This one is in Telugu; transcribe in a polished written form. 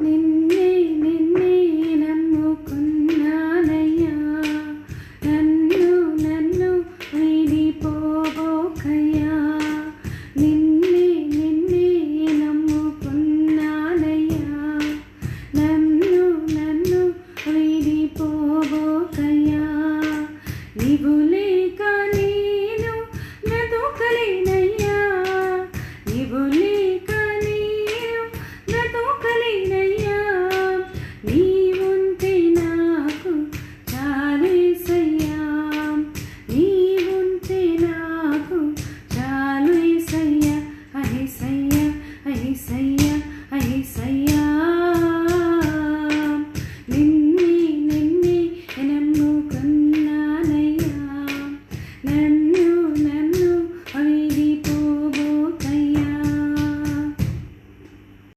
నిన్నే నిన్నే నమ్ముకున్నానయ్యా, నన్ను నన్ను వీడిపోబోకయ్యా. నిన్నే నిన్నే నమ్ముకున్నానయ్యా, నన్ను నన్ను వీడిపోబోకయ్యా. నీవు లేక నేను బ్రతుకలేనయ్యా, నీవు లేక నేను బ్రతుకలేనయ్యా. నీవుంటే నాకు చాలేసయ్యా, నీవుంటే నాకు చాలు యేసయ్యా. అయేసయ్యా అయేసయ్యా అయేసయ్యా